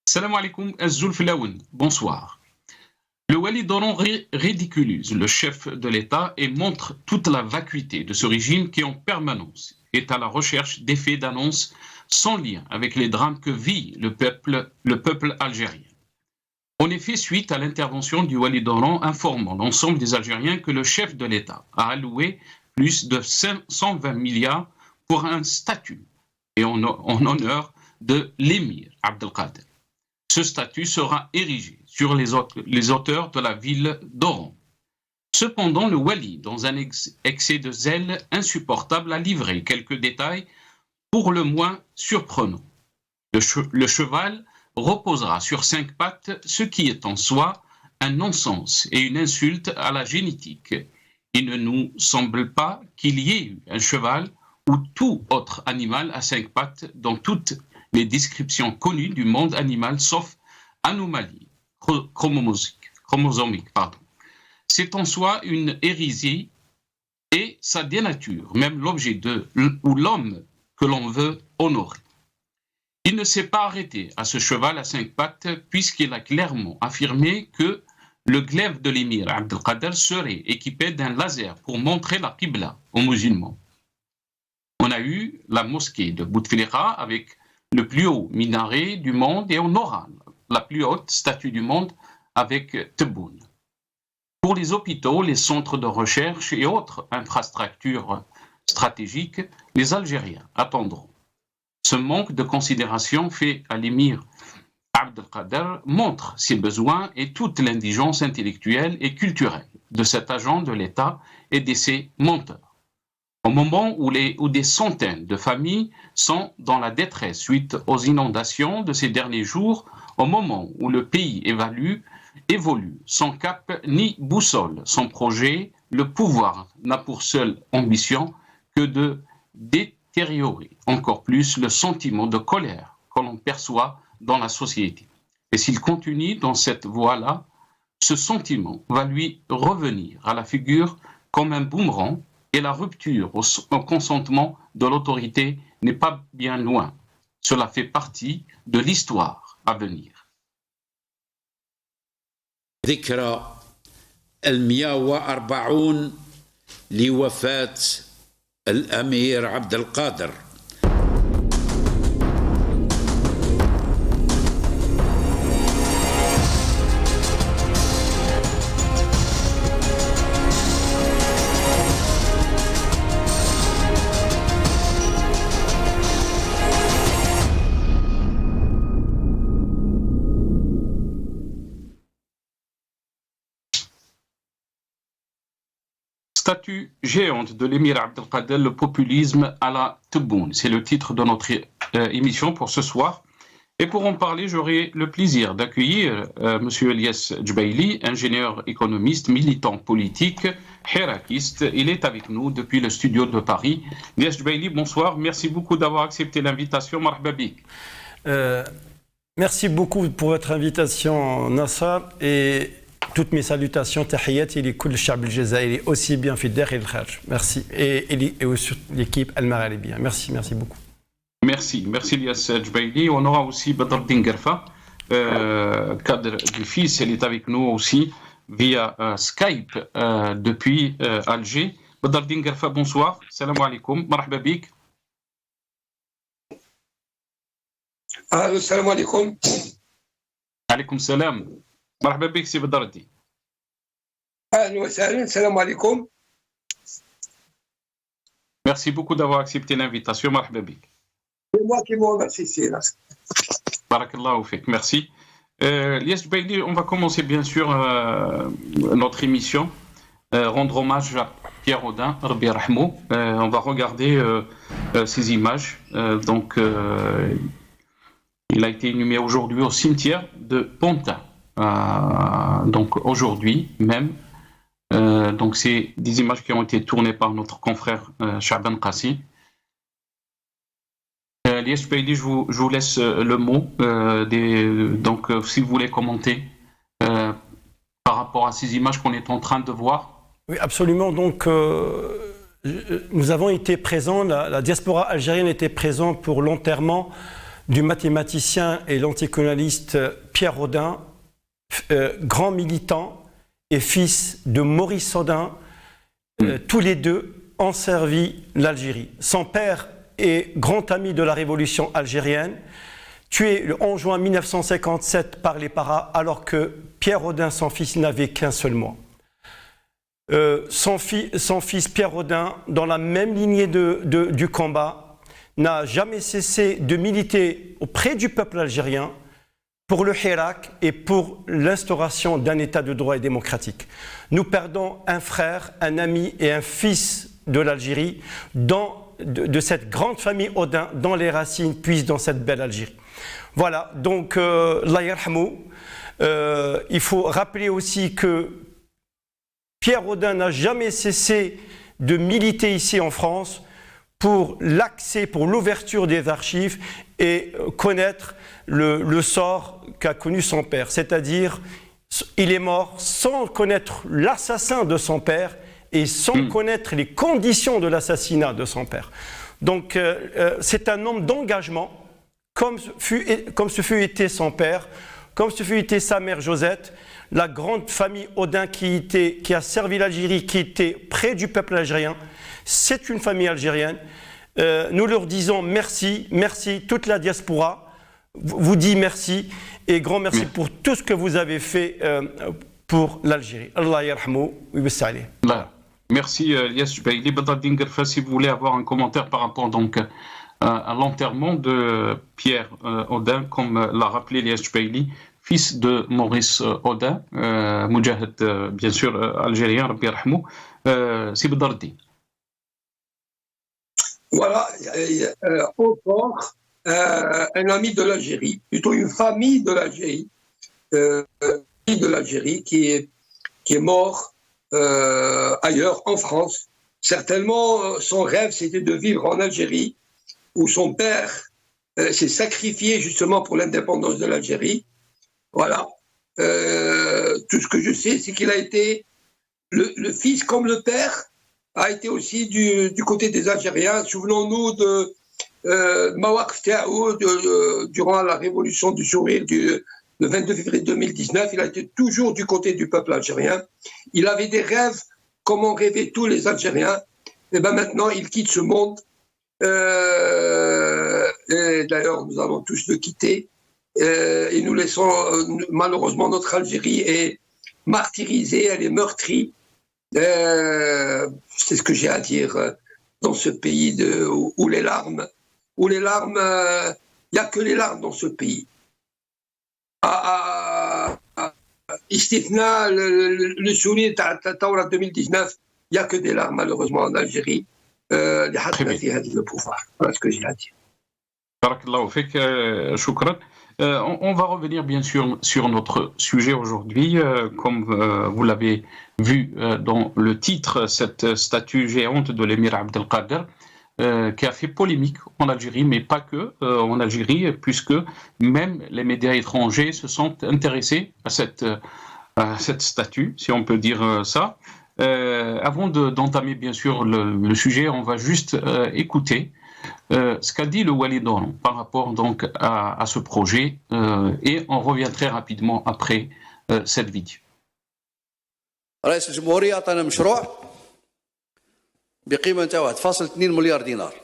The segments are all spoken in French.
Salam alaikum, Azul Filaoun. Bonsoir. Le Wali Doron ridiculise le chef de l'État et montre toute la vacuité de ce régime qui en permanence est à la recherche d'effets d'annonce sans lien avec les drames que vit le peuple algérien. En effet, suite à l'intervention du Wali Doron informant l'ensemble des Algériens que le chef de l'État a alloué plus de 120 milliards pour un statut et en honneur de l'émir Abdelkader. Ce statut sera érigé sur les auteurs de la ville d'Oran. Cependant, le Wali, dans un excès de zèle insupportable, a livré quelques détails pour le moins surprenants. Le cheval reposera sur 5 pattes, ce qui est en soi un non-sens et une insulte à la génétique. Il ne nous semble pas qu'il y ait eu un cheval ou tout autre animal à 5 pattes dans toutes les descriptions connues du monde animal, sauf anomalie chromosomique. C'est en soi une hérésie et ça dénature même l'objet ou l'homme que l'on veut honorer. Il ne s'est pas arrêté à ce cheval à 5 pattes puisqu'il a clairement affirmé que le glaive de l'émir Abdelkader serait équipé d'un laser pour montrer la Qibla aux musulmans. On a eu la mosquée de Bouteflika avec le plus haut minaret du monde et on aura la plus haute statue du monde avec Tebboune. Pour les hôpitaux, les centres de recherche et autres infrastructures stratégiques, les Algériens attendront. Ce manque de considération fait à l'émir Abdelkader montre ses besoins et toute l'indigence intellectuelle et culturelle de cet agent de l'État et de ses menteurs. Au moment où des centaines de familles sont dans la détresse suite aux inondations de ces derniers jours, au moment où le pays évolue sans cap ni boussole, sans projet, le pouvoir n'a pour seule ambition que de détériorer encore plus le sentiment de colère que l'on perçoit dans la société. Et s'il continue dans cette voie-là, ce sentiment va lui revenir à la figure comme un boomerang et la rupture au consentement de l'autorité n'est pas bien loin. Cela fait partie de l'histoire à venir. ذكرى 140 لوفاة الأمير عبد القادر. Statue géante de l'émir Abdelkader, le populisme à la Tebboune. C'est le titre de notre émission pour ce soir. Et pour en parler, j'aurai le plaisir d'accueillir M. Elias Djbaili, ingénieur économiste, militant politique, hirakiste. Il est avec nous depuis le studio de Paris. Elias Djbaili, bonsoir. Merci beaucoup d'avoir accepté l'invitation. Marhaba bik. Merci beaucoup pour votre invitation, Nassar, et toutes mes salutations, tahiyyati li kull sha'b al-jazairi, aussi bien fi al-dakhil et al-kharj. Merci. Et aussi l'équipe al-Maghribiya. Merci beaucoup. Merci Elias Djbaili. On aura aussi Badreddine Guerfa, cadre du FIS. Elle est avec nous aussi via Skype depuis Alger. Badreddine Guerfa, bonsoir. Salam alaikum. Marhaba bik. Salam alaikum. Alaikum salam. مرحبا بك سي بدر الدين. اهلا وسهلا السلام عليكم. Merci beaucoup d'avoir accepté l'invitation. مرحبا بك. C'est moi qui vous remercie, Silas. Barakallahu fik. Merci. Elias Djbaili, on va commencer bien sûr notre émission. Rendre hommage à Pierre Audin, Rabbi Rahmou. On va regarder ces images. Il a été inhumé aujourd'hui au cimetière de Pontin. Donc aujourd'hui même, donc c'est des images qui ont été tournées par notre confrère Chaaban Qassi. Elias Djbaili, je vous laisse le mot. Donc si vous voulez commenter par rapport à ces images qu'on est en train de voir. Oui, absolument. Donc nous avons été présents, la diaspora algérienne était présente pour l'enterrement du mathématicien et l'anticolonialiste Pierre Rodin, grand militant et fils de Maurice Rodin, tous les deux ont servi l'Algérie. Son père est grand ami de la révolution algérienne, tué le 11 juin 1957 par les paras, alors que Pierre Rodin, son fils, n'avait qu'un seul mois. Son fils Pierre Rodin, dans la même lignée du combat, n'a jamais cessé de militer auprès du peuple algérien pour le Hirak et pour l'instauration d'un État de droit et démocratique. Nous perdons un frère, un ami et un fils de l'Algérie, de cette grande famille Odin, dont les racines puissent dans cette belle Algérie. Voilà, donc, Allah yarhamou. Il faut rappeler aussi que Pierre Rodin n'a jamais cessé de militer ici en France pour l'accès, pour l'ouverture des archives et connaître le sort qu'a connu son père. C'est-à-dire, il est mort sans connaître l'assassin de son père et sans connaître les conditions de l'assassinat de son père. Donc, c'est un homme d'engagement, comme ce fut été son père, comme ce fut été sa mère Josette, la grande famille Odin qui a servi l'Algérie, qui était près du peuple algérien. C'est une famille algérienne. Nous leur disons merci, merci. Toute la diaspora vous dit merci et grand merci pour tout ce que vous avez fait pour l'Algérie. Allah yarhamou wa yassali. Merci Ilyas Jubaili. Badreddine Guerfa, si vous voulez avoir un commentaire par rapport donc à l'enterrement de Pierre Odin, comme l'a rappelé Ilyas Jubaili, fils de Maurice Odin, Moudjahid bien sûr algérien, Rabbi yarhamou. C'est Badreddine. Voilà, encore un ami de l'Algérie, plutôt une famille de l'Algérie, qui est mort ailleurs, en France. Certainement, son rêve, c'était de vivre en Algérie, où son père s'est sacrifié justement pour l'indépendance de l'Algérie. Voilà. Tout ce que je sais, c'est qu'il a été le fils comme le père, a été aussi du côté des Algériens. Souvenons-nous de Mawaqf Taou durant la révolution du sourire le 22 février 2019. Il a été toujours du côté du peuple algérien. Il avait des rêves comme ont rêvé tous les Algériens. Et bien maintenant, il quitte ce monde. Et d'ailleurs, nous allons tous le quitter. Et nous laissons, malheureusement, notre Algérie est martyrisée, elle est meurtrie. C'est ce que j'ai à dire dans ce pays où les larmes, il n'y a que les larmes dans ce pays. Istithna, le sourire Taoura 2019, il n'y a que des larmes malheureusement en Algérie. Le pouvoir. Voilà ce que j'ai à dire. Barakallahu fik, shukran. On va revenir bien sûr sur notre sujet aujourd'hui. Comme vous l'avez vu dans le titre, cette statue géante de l'émir Abdelkader qui a fait polémique en Algérie, mais pas que en Algérie, puisque même les médias étrangers se sont intéressés à cette statue, si on peut dire ça. Avant d'entamer bien sûr le sujet, on va juste écouter ce qu'a dit le Walid Oran par rapport donc à ce projet et on revient très rapidement après cette vidéo. رئيس الجمهورية أعطانا مشروع بقيمة 1.2 مليار دينار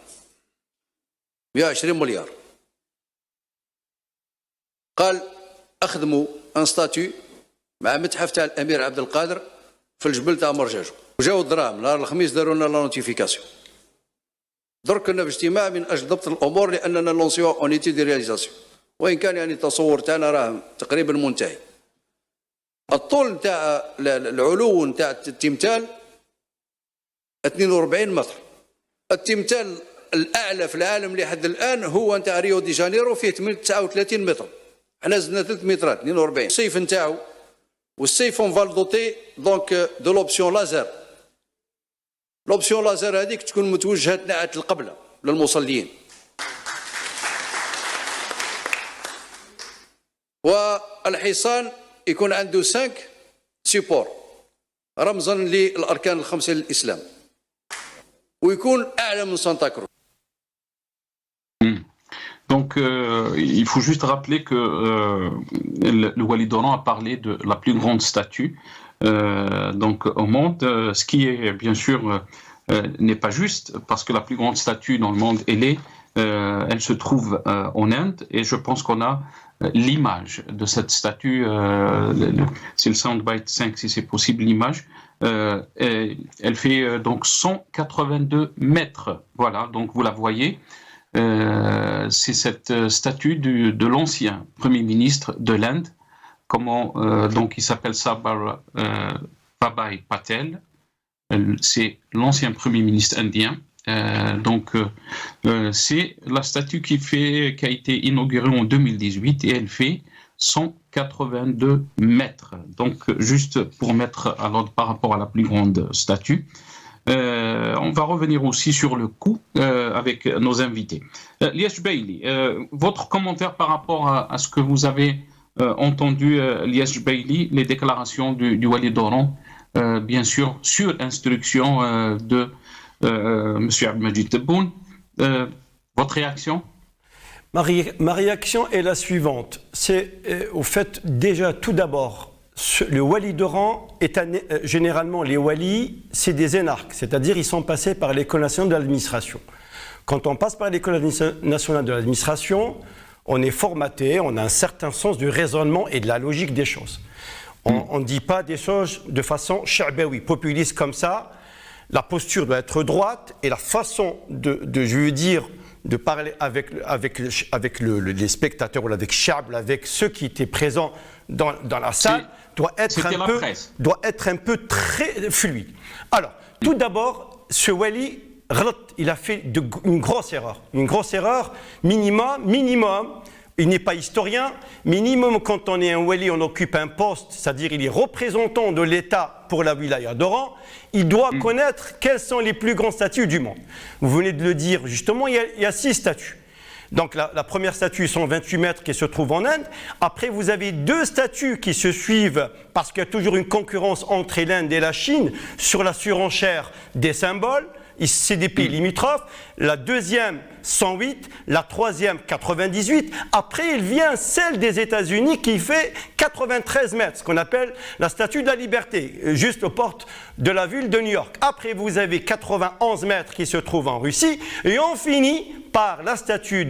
120 مليار قال أخدموا ان ستاتيو مع متحف تاع الأمير عبد القادر في الجبل تاع مرجاجو وجاو الدراهم نهار الخميس داروا لنا لا نوتيفيكاسيون درك كنا في اجتماع من اجل ضبط الامور لاننا لونسيو اون ايتي دي رياليزاسيون وان كان يعني التصور تاعنا راه تقريبا منتهي. الطول نتاع العلو نتاع التمثال 42 متر. التمثال الاعلى في العالم لحد الان هو نتاع ريو دي جانيرو فيه 39 متر. حنا زدنا 3 مترات 42. السيف نتاعو والسيف اون فال دوتي دونك دو لوبسيون لازر. لوبسيون لازر هذيك تكون متوجهه ناحيه القبله للمصلين. والحصان يكون عنده 5 سيبور رمزا للاركان الخمسه للاسلام ويكون اعلى من سانتا كروز. Donc, il faut juste rappeler que le Walid Oran a parlé de la plus grande statue donc, au monde, ce qui est bien sûr n'est pas juste, parce que la plus grande statue dans le monde, elle se trouve en Inde, et je pense qu'on a l'image de cette statue, c'est le Soundbite 5 si c'est possible, l'image. Elle fait donc 182 mètres, voilà, donc vous la voyez. C'est cette statue de l'ancien Premier ministre de l'Inde, donc il s'appelle Vallabhbhai Patel, c'est l'ancien Premier ministre indien. C'est la statue qui a été inaugurée en 2018 et elle fait 182 mètres. Donc, juste pour mettre à l'ordre par rapport à la plus grande statue. On va revenir aussi sur le coût avec nos invités. Liège Bailey, votre commentaire par rapport à ce que vous avez entendu, Liège Bailey, les déclarations du Walid Oran, bien sûr, sur instruction de M. Abdelmajid Tebboune. Votre réaction? Ma réaction est la suivante. C'est au fait, déjà, tout d'abord, le Walid Oran généralement, les walis, c'est des énarques, c'est-à-dire ils sont passés par l'École nationale de l'administration. Quand on passe par l'École nationale de l'administration, on est formaté, on a un certain sens du raisonnement et de la logique des choses. On ne dit pas des choses de façon sha'baoui, populiste comme ça. La posture doit être droite et la façon de parler avec les spectateurs ou avec Chab, avec ceux qui étaient présents dans la salle, doit être un peu très fluide. Alors, tout d'abord, ce Wali, il a fait une grosse erreur. Une grosse erreur, minimum. Il n'est pas historien. Minimum, quand on est un wali, on occupe un poste, c'est-à-dire il est représentant de l'État pour la wilaya d'Oran. Il doit connaître quelles sont les plus grandes statues du monde. Vous venez de le dire, justement, il y a 6 statues. Donc la première statue, 128 mètres, qui se trouve en Inde. Après, vous avez 2 statues qui se suivent, parce qu'il y a toujours une concurrence entre l'Inde et la Chine sur la surenchère des symboles. C'est des pays limitrophes. La deuxième, 108. La troisième, 98. Après, il vient celle des États-Unis qui fait 93 mètres, ce qu'on appelle la Statue de la Liberté, juste aux portes de la ville de New York. Après, vous avez 91 mètres qui se trouve en Russie. Et on finit par la statue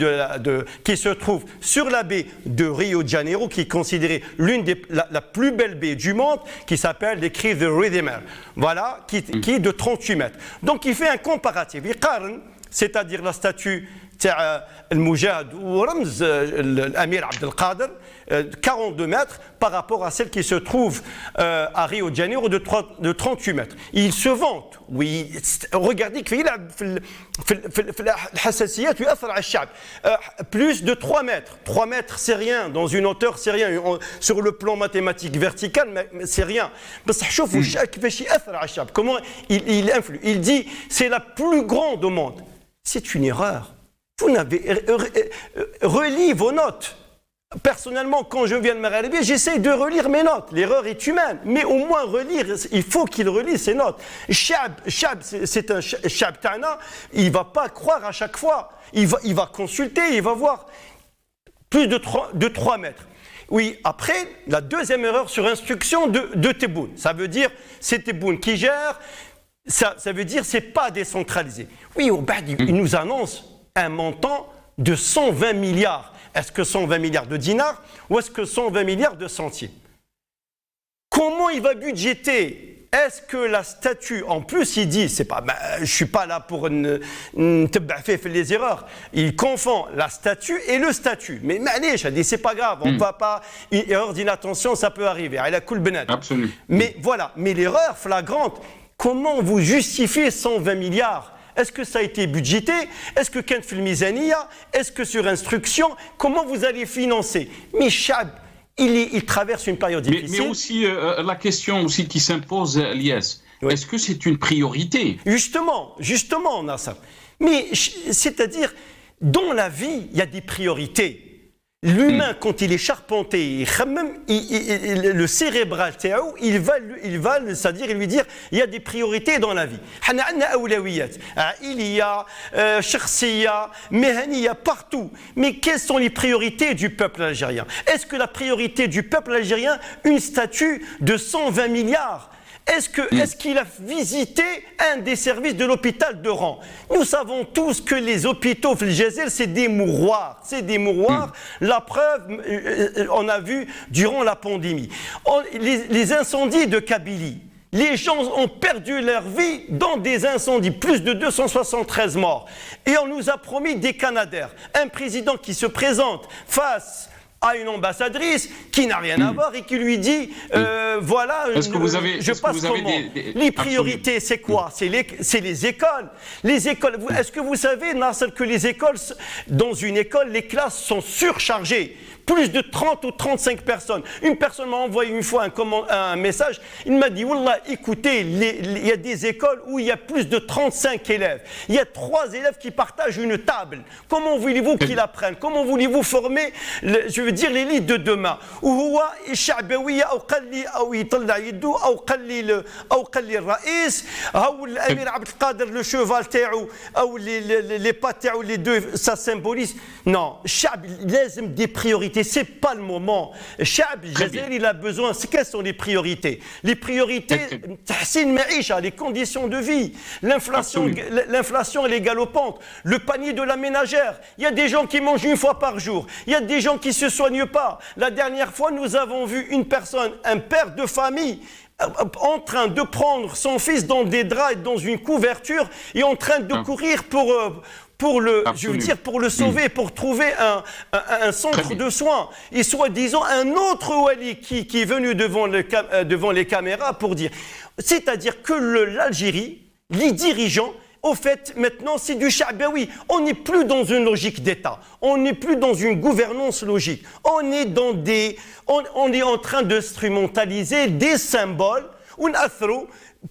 qui se trouve sur la baie de Rio de Janeiro, qui est considérée la plus belle baie du monde, qui s'appelle les Cris de Rhythm. Voilà, qui est de 38 mètres. Donc il fait un comparatif. C'est-à-dire la statue Al-Mujahid ou Ramz, l'Amir Abdelkader, 42 mètres par rapport à celle qui se trouve à Rio de Janeiro de 38 mètres. Il se vante, oui, regardez qu'il a plus de 3 mètres. 3 mètres, c'est rien, dans une hauteur, c'est rien. Sur le plan mathématique vertical, c'est rien. Comment il influe? Il dit, c'est la plus grande au monde. C'est une erreur. Vous n'avez relis vos notes. Personnellement, quand je viens de Maghreb, j'essaie de relire mes notes. L'erreur est humaine, mais au moins relire, il faut qu'il relise ses notes. Chab, c'est un Chab Tana, il ne va pas croire à chaque fois. Il va consulter, il va voir plus de 3 mètres. Oui, après, la deuxième erreur sur instruction de Tebboune. Ça veut dire, c'est Tebboune qui gère. Ça veut dire c'est pas décentralisé. Oui, il nous annonce un montant de 120 milliards. Est-ce que 120 milliards de dinars ou est-ce que 120 milliards de centimes? Comment il va budgéter? Est-ce que la statue, en plus il dit, je ne suis pas là pour faire les erreurs, il confond la statue et le statut. Mais allez, je dis, c'est pas grave, on ne va pas, une erreur d'inattention, ça peut arriver. Absolument. Mais voilà, mais l'erreur flagrante, comment vous justifiez 120 milliards? Est-ce que ça a été budgété? Est-ce que Kent Filmizania? Est-ce que sur instruction? Comment vous allez financer? Mais Chab, il traverse une période difficile. Mais aussi, la question aussi qui s'impose, Lies, oui. Est-ce que c'est une priorité? Justement, on a ça. Mais c'est-à-dire, dans la vie, il y a des priorités. L'humain, quand il est charpenté, le cérébral, il va, c'est-à-dire lui dire, il y a des priorités dans la vie. Il y a shakhsiya, mehaniya, partout. Mais quelles sont les priorités du peuple algérien? Est-ce que la priorité du peuple algérien, une statue de 120 milliards? Est-ce qu'il a visité un des services de l'hôpital d'Oran? Nous savons tous que les hôpitaux c'est des mouroirs. C'est des mouroirs. La preuve, on a vu durant la pandémie. Les incendies de Kabylie. Les gens ont perdu leur vie dans des incendies, plus de 273 morts. Et on nous a promis des Canadaires. Un président qui se présente face à une ambassadrice qui n'a rien à voir et qui lui dit voilà, je passe comment. Les priorités, c'est quoi? C'est les écoles. Les écoles. Est-ce que vous savez, Nasser, que les écoles, dans une école, les classes sont surchargées? Plus de 30 ou 35 personnes. Une personne m'a envoyé une fois un message. Il m'a dit, Wallah, écoutez, il y a des écoles où il y a plus de 35 élèves. Il y a 3 élèves qui partagent une table. Comment voulez-vous qu'ils apprennent? Comment voulez-vous former, je veux dire, l'élite de demain? Ou الشعبوية أو قال أو يطلع يده أو قال لي الرئيس هاو الأمير عبد القادر le cheval تاعو أو les pas تاعو les deux ça symbolise. Non, الشعب لازم des priorités. C'est pas le moment. الشعب الجزائري il a besoin. Quelles sont les priorités? Les priorités, تحسين المعيشة, les conditions de vie. L'inflation elle est galopante. Le panier de la ménagère. Il y a des gens qui mangent une fois par jour. Il y a des gens qui se soignent pas. La dernière fois, nous avons vu une personne, un père de famille, en train de prendre son fils dans des draps et dans une couverture et en train de courir pour le sauver, pour trouver un centre de soins. Et soi-disant, un autre wali qui est venu devant les caméras pour dire. C'est-à-dire que l'Algérie, les dirigeants, au fait, maintenant, c'est du Cha'baoui. On n'est plus dans une logique d'État. On n'est plus dans une gouvernance logique. On est en train d'instrumentaliser des symboles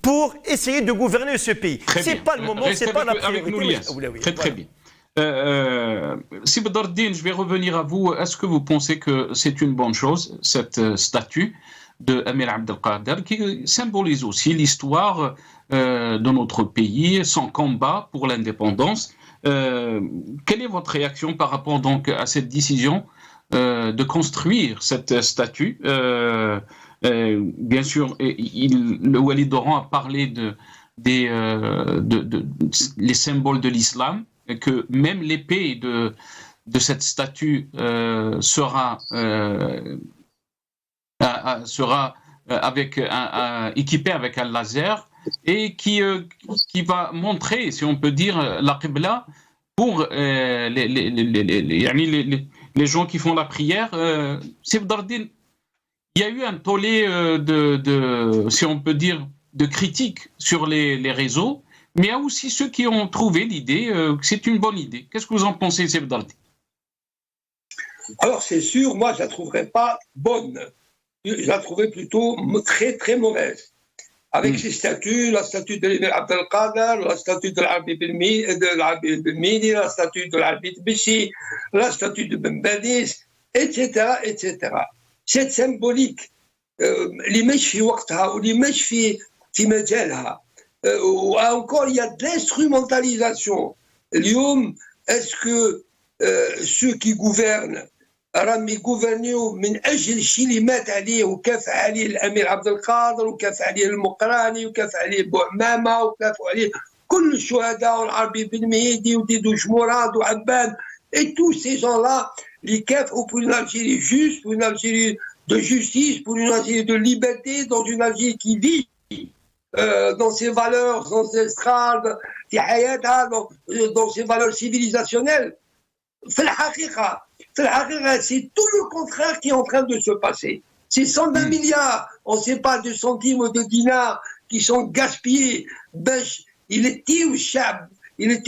pour essayer de gouverner ce pays. C'est pas le moment, c'est pas la priorité. Très bien. Si Bedardine, je vais revenir à vous. Est-ce que vous pensez que c'est une bonne chose, cette statue de Amir Abdelkader, qui symbolise aussi l'histoire de notre pays, son combat pour l'indépendance? Quelle est votre réaction par rapport donc à cette décision de construire cette statue? Bien sûr, le Wali d'Oran a parlé les symboles de l'islam, et que même l'épée de cette statue sera équipée avec un laser et qui va montrer, si on peut dire, la Qibla pour les gens qui font la prière. C'est Bedardine. Il y a eu un tollé si on peut dire, de critiques sur les réseaux, mais il y a aussi ceux qui ont trouvé l'idée que c'est une bonne idée. Qu'est-ce que vous en pensez, Sebdardi? Alors, c'est sûr, moi, je ne la trouverais pas bonne. Je la trouverais plutôt très, très mauvaise. Avec ces statuts, la statue de l'émir Abdelkader, la statue de l'Arbi Belmidi, la statue de l'Arbi Bissi, la statue de Ben Badis, etc., etc. Cette symbolique, اللي مش في وقتها واللي مش في مجالها. Encore, il y a de l'instrumentalisation. اليوم, est-ce que ceux qui gouvernent راهم يغوفرنيو من اجل الشيء اللي مات عليه وكاف عليه الامير عبد القادر وكاف عليه المقراني وكاف عليه بوعمامه وكاف عليه كل الشهداء والعربي بن مهيدي وديدو شموراد وعبان et tous ces gens-là les كافحوا pour une Algérie juste, pour une Algérie de justice, pour une Algérie de liberté, dans une Algérie qui vit dans ses valeurs ancestrales, dans ses valeurs civilisationnelles. في الحقيقة c'est tout le contraire qui est en train de se passer. Ces 120 milliards, on ne sait pas de centimes ou de dinars qui sont gaspillés. Il était au Chab une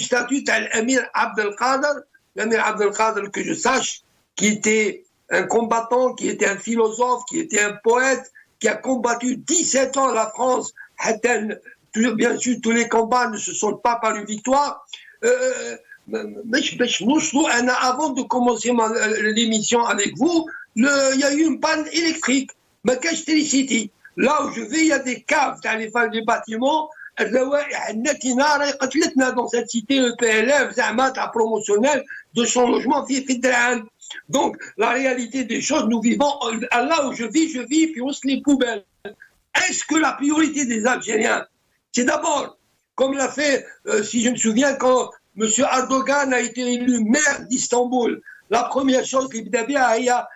statue d'Amir Abdelkader, l'Amir Abdelkader que je sache, qui était un combattant, qui était un philosophe, qui était un poète, qui a combattu 17 ans la France. Bien sûr, tous les combats ne se sont pas par une victoire. avant de commencer l'émission avec vous, il y a eu une panne électrique. Ma cache d'électricité. Là où je vais, il y a des caves dans les bâtiments. Dans cette cité EPLF, promotionnelle de son logement. Donc, la réalité des choses, nous vivons, là où je vis, puis on se les poubelles. Est-ce que la priorité des Algériens, c'est d'abord, comme l'a fait, si je me souviens, quand M. Erdogan a été élu maire d'Istanbul, la première chose qu'il a dit, il y a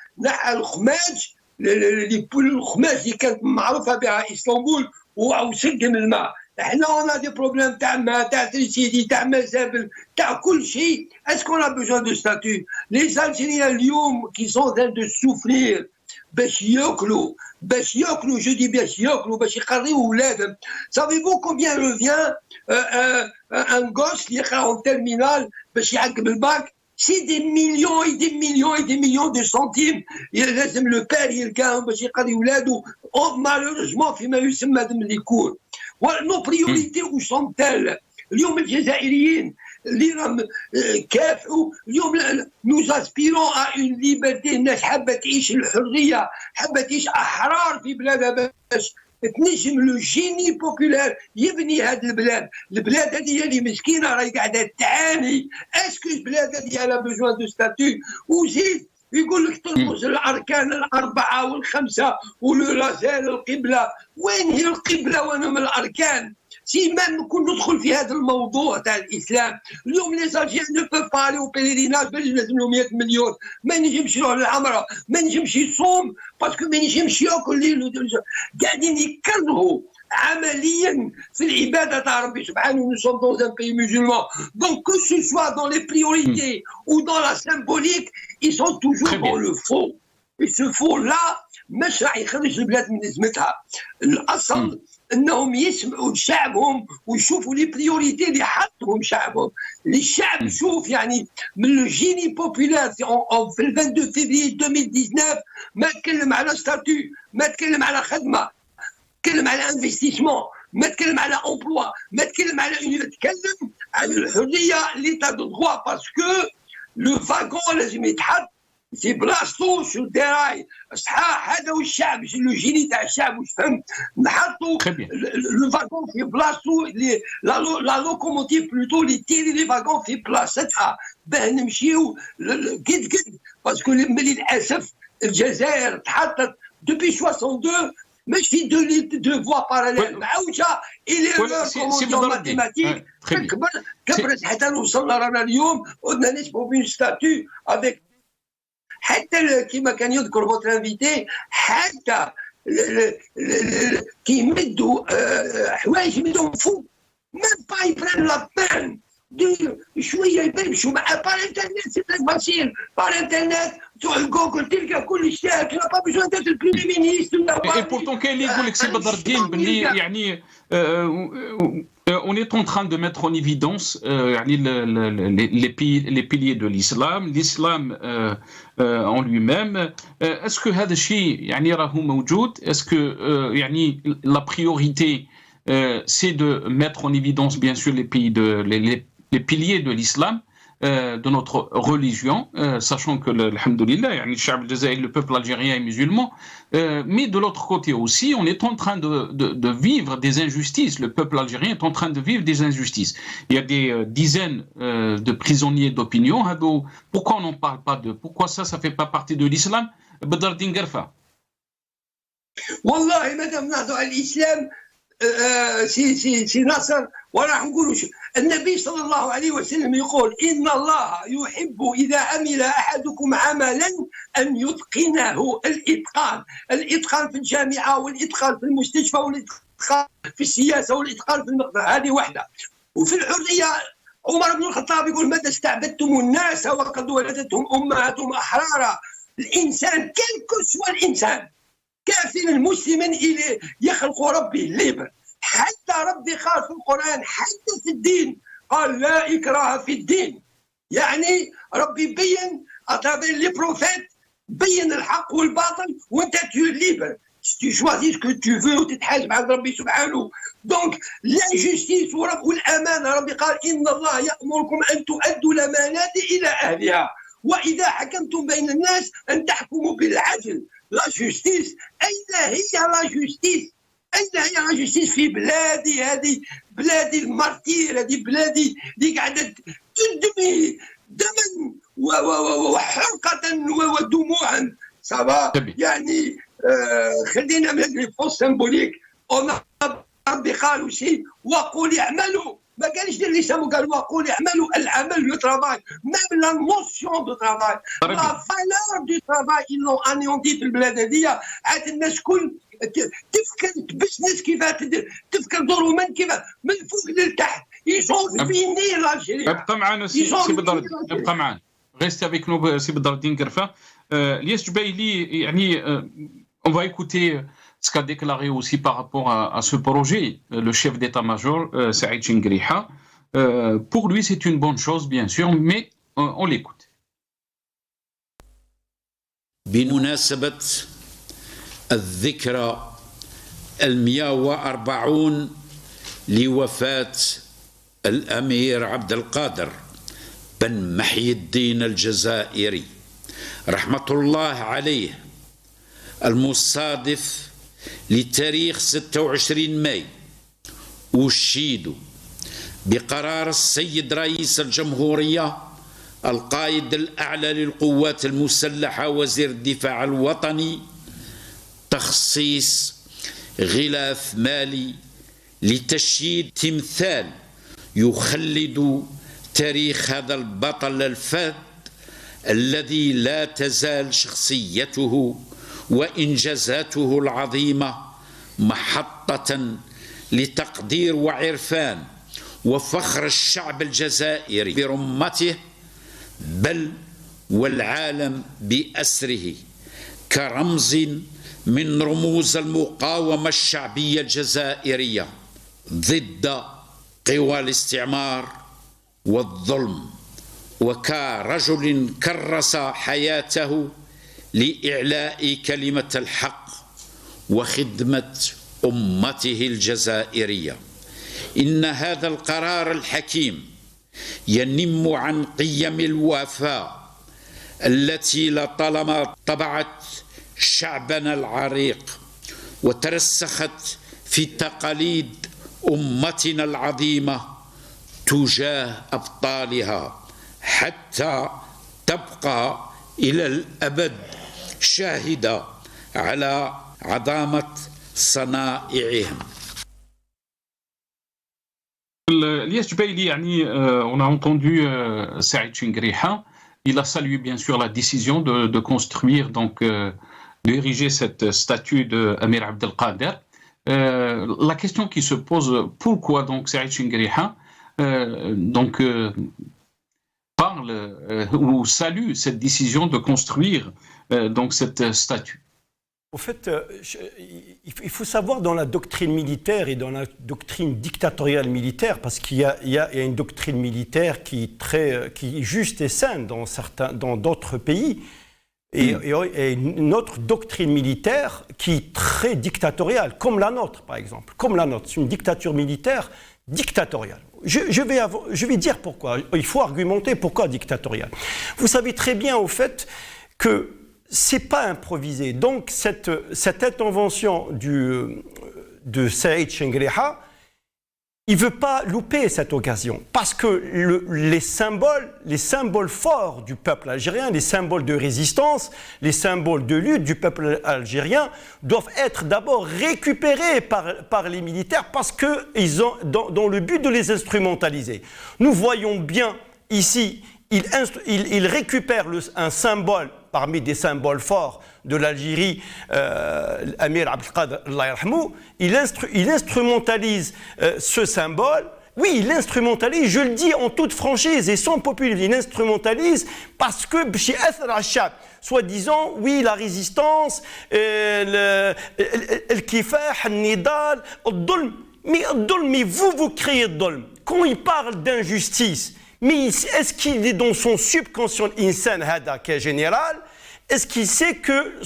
les poules الخماج اللي كانت معروفه بها اسطنبول وسقم الماء. احنا on a des problèmes تاع ماء تاع تريسيدي تاع مزابل تاع كل شيء. Est-ce qu'on a besoin de statut? Les Algériens اليوم qui sont en train de souffrir باش ياكلوا je dis باش ياكلوا باش يقريوا ولادهم. Savez-vous combien revient un gosse اللي يقرا en terminale باش يعقب الباك؟ C'est des millions et des millions et des millions de centimes. Le père, il malheureusement, les cours. Nos priorités, où sont-elles? Nous aspirons à une liberté. تنجم لو جيني بوبولار يبني هذه البلاد هذه اللي مسكينه راهي قاعده تعاني. اسكو البلاد هذه لها بوجوان دو ستاتيو؟ وزيد يقول لك ترمز الاركان الاربعه والخمسه ولازال القبله. وين هي القبله وانا من الاركان؟ سي مام كون ندخل في هذا الموضوع تاع الاسلام اليوم لي زالجيان نو بو با الي او بيليريناج باش لازم له 100 مليون. ما نجمش يروح للعمره، ما نجمش يصوم باسكو ما نجمش ياكل. قاعدين يكرهوا عمليا في العباده تاع ربي سبحانه. نو سوم دون ان بي musulman. Donc que ce soit dans les priorités ou dans la symbolique, ils sont toujours dans le faux. Et ce faux là مش راح يخرج البلاد من ازمتها. الاصل انهم يسمعوا لشعبهم ويشوفوا لي بريوريتي اللي حطهم شعبهم. الشعب شوف يعني من لو جيني بوبولار في 22 فيفري 2019 ما تكلم على ستاتيو، ما تكلم على خدمه، تكلم على انفستيسمون، ما تكلم على امبلوا، ما تكلم على تكلم على الحريه ليتا دو دروا. باسكو لو فاغون لازم يتحط في بلاصتو شو الدراي صحاح. هذا هو الشعب، لو جيني تاع الشعب واش فهم. نحطوا لو فاغون في بلاصتو، لا لوكوموتيف بلوتو اللي تيري لي فاغون في بلاصتها باه نمشيو قد باسكو للاسف الجزائر تحطت دوبي 62 مش في دو فوا باراليل معوجه الى كومونديون ماتيماتيك كبرت حتى وصلنا رانا اليوم ودنا نسبوا بين ستاتيو افيك. حتى كما كان يذكر فوتر انفيتي حتى كيمدوا حوايج يمدوا فوق ميم با يبران لا بان شويه يمشوا مع بار انترنت. سي تري فاسيل بار انترنت تروح جوجل تلقى كل شيء. لا با بيزون دات البريمي مينيستر ولا اي بورتون كاين اللي يقول لك سي بدر الدين باللي يعني on est en train de mettre en évidence les piliers de l'islam en lui-même. Est-ce que هذا الشيء يعني راهو موجود؟ Est-ce que يعني la priorité c'est de mettre en évidence bien sûr les piliers de l'islam, de notre religion, sachant que alhamdoulilah, yani le peuple algérien est musulman, mais de l'autre côté aussi, on est en train de vivre des injustices. Le peuple algérien est en train de vivre des injustices. Il y a des dizaines de prisonniers d'opinion. Pourquoi on n'en parle pas de? Pourquoi ça fait pas partie de l'islam? Badr Din Garfa. Wallah, madame, l'islam, c'est Nasser. وراح نقولوا النبي صلى الله عليه وسلم يقول إن الله يحب إذا عمل أحدكم عملا أن يتقنه. الإتقان في الجامعة والإتقان في المستشفى والإتقان في السياسة والإتقان في المقدار. هذه واحدة. وفي الحرية عمر بن الخطاب يقول متى استعبدتم الناس وقد ولدتهم أمهاتهم أحرارا. الإنسان كل سوى الإنسان كافر مسلما إليه يخلق ربي الليبر. حتى ربي قال في القرآن حتى في الدين قال لا إكراه في الدين. يعني ربي بين أتابع لي بروفيت بين الحق والباطل وانت tu es libre. tu choisis ce que tu veux وتتحاسب عند ربي سبحانه. Donc l'injustice والأمانة ربي قال إن الله يأمركم أن تؤدوا الأمانات إلى أهلها وإذا حكمتم بين الناس أن تحكموا بالعدل. لا جوستيس أين هي لا جوستيس؟ أين هي لا جوستيس في بلادي هذه؟ بلادي المارتير، هذه بلادي اللي قاعدة تدمي دما وحرقة ودموعا. سافا يعني خلينا من لي فوس سيمبوليك. ربي قال وشي وقول اعملوا، ما قالش دير لي سامو، قال وقول اعملوا. العمل لو ترافاي، ميم لا نوسيون دو ترافاي، لا فالور دو ترافاي إلو انيونتي في البلاد هذيا. عاد الناس الكل تفكر بزنس كيفاه تفكر دور كيفاه من فوق لتحت يشوف فيني الجيريا. ابقى معنا سي بدر، ابقى معنا. Restez avec nous, سي بدر الدين قرفة. الياس جبايلي يعني on va écouter ce qu'a déclaré aussi par rapport à ce projet le chef d'état-major Saïd Chingriha. Pour lui c'est une bonne chose bien sûr, mais on l'écoute. بمناسبة الذكرى 140 لوفاة الأمير عبد القادر بن محي الدين الجزائري رحمة الله عليه، المصادف لتاريخ 26 ماي، أشيد بقرار السيد رئيس الجمهورية القائد الأعلى للقوات المسلحة وزير الدفاع الوطني تخصيص غلاف مالي لتشييد تمثال يخلد تاريخ هذا البطل الفذ الذي لا تزال شخصيته وإنجازاته العظيمة محطة لتقدير وعرفان وفخر الشعب الجزائري برمته بل والعالم بأسره، كرمز من رموز المقاومة الشعبية الجزائرية ضد قوى الاستعمار والظلم، وكرجل كرس حياته لإعلاء كلمة الحق وخدمة أمته الجزائرية. إن هذا القرار الحكيم ينم عن قيم الوفاء التي لطالما طبعت شعبنا العريق وترسخت في تقاليد أمتنا العظيمة تجاه أبطالها حتى تبقى إلى الأبد شاهدة على عظمة صنائعهم. Lies Jbaili, on a entendu Saïd Chingriha. Il a salué bien sûr la décision de construire, donc d'ériger cette statue de Amir Abdelkader. La question qui se pose, pourquoi donc Saïd Chingriha parle ou salue cette décision de construire donc cette statue? Au fait, il faut savoir dans la doctrine militaire et dans la doctrine dictatoriale militaire, parce qu'il y a une doctrine militaire qui est juste et saine dans d'autres pays, et une autre doctrine militaire qui est très dictatoriale, comme la nôtre par exemple. Comme la nôtre, c'est une dictature militaire dictatoriale. Je vais dire pourquoi. Il faut argumenter pourquoi dictatoriale. Vous savez très bien au fait que c'est pas improvisé. Donc cette intervention de Saïd Chingriha, il veut pas louper cette occasion parce que les symboles forts du peuple algérien, les symboles de résistance, les symboles de lutte du peuple algérien doivent être d'abord récupérés par les militaires parce que ils ont dans le but de les instrumentaliser. Nous voyons bien ici, il récupère un symbole parmi des symboles forts de l'Algérie, Amir Abdelkader, il instrumentalise ce symbole. Oui, il l'instrumentalise, je le dis en toute franchise et sans populisme, il l'instrumentalise parce que chez soi-disant, oui, la résistance, le kifah, le nidal, le dulm. Mais vous créez le dulm. Quand il parle d'injustice, Mais est-ce qu'il est dans son subconscient, l'insan hada qui est général, est-ce qu'il sait que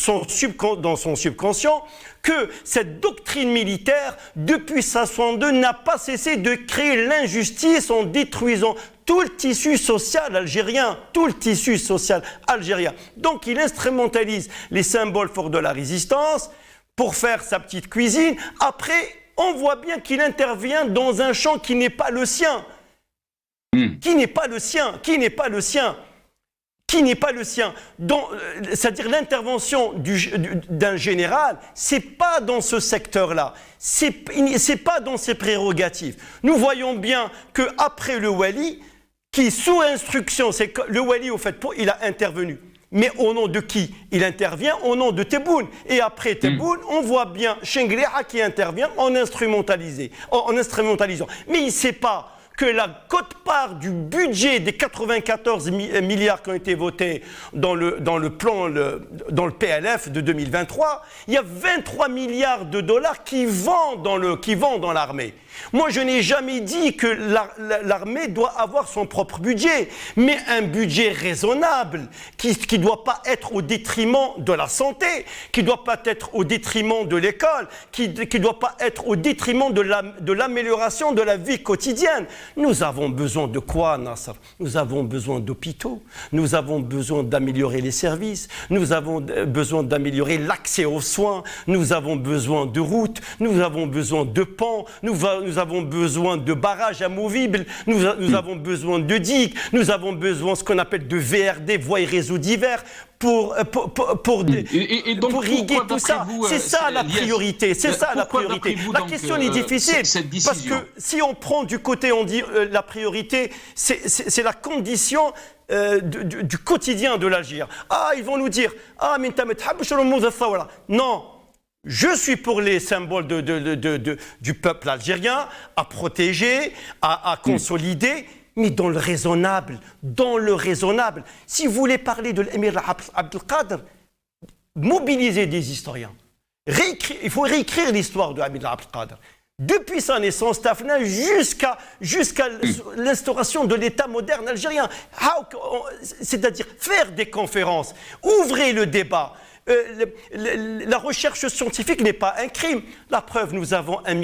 dans son subconscient que cette doctrine militaire, depuis 1962, n'a pas cessé de créer l'injustice en détruisant tout le tissu social algérien, Donc il instrumentalise les symboles forts de la résistance pour faire sa petite cuisine. Après, on voit bien qu'il intervient dans un champ qui n'est pas le sien. C'est-à-dire l'intervention d'un général, c'est pas dans ce secteur-là, c'est pas dans ses prérogatives. Nous voyons bien que après le Wali, qui sous instruction, c'est que le Wali au fait, il a intervenu. Mais au nom de qui? Il intervient au nom de Tebboune. Et après Tebboune, on voit bien Chengriha qui intervient en instrumentalisant. Mais il ne sait pas que la quote-part du budget des 94 milliards qui ont été votés dans le PLF de 2023, il y a 23 milliards de dollars qui vont dans l'armée. Moi, je n'ai jamais dit que l'armée doit avoir son propre budget, mais un budget raisonnable, qui ne doit pas être au détriment de la santé, qui ne doit pas être au détriment de l'école, qui ne doit pas être au détriment de l'amélioration de la vie quotidienne. Nous avons besoin de quoi, Nasser? Nous avons besoin d'hôpitaux, nous avons besoin d'améliorer les services, nous avons besoin d'améliorer l'accès aux soins, nous avons besoin de routes, nous avons besoin de ponts, nous avons besoin de barrages amovibles, nous avons besoin de digues, nous avons besoin de ce qu'on appelle de VRD, voies et réseaux divers, pour irriguer tout ça. C'est ça la priorité. La question est difficile parce que si on prend du côté, on dit la priorité, c'est la condition du quotidien de l'Algérie. Ah, ils vont nous dire, ah, mais non. Je suis pour les symboles du peuple algérien à protéger, à consolider, mais dans le raisonnable. Si vous voulez parler de l'émir Abdelkader, mobilisez des historiens. Il faut réécrire l'histoire de l'émir Abdelkader. Depuis sa naissance, Tafna, jusqu'à l'instauration de l'État moderne algérien. C'est-à-dire faire des conférences, ouvrez le débat. La recherche scientifique n'est pas un crime. La preuve, nous avons un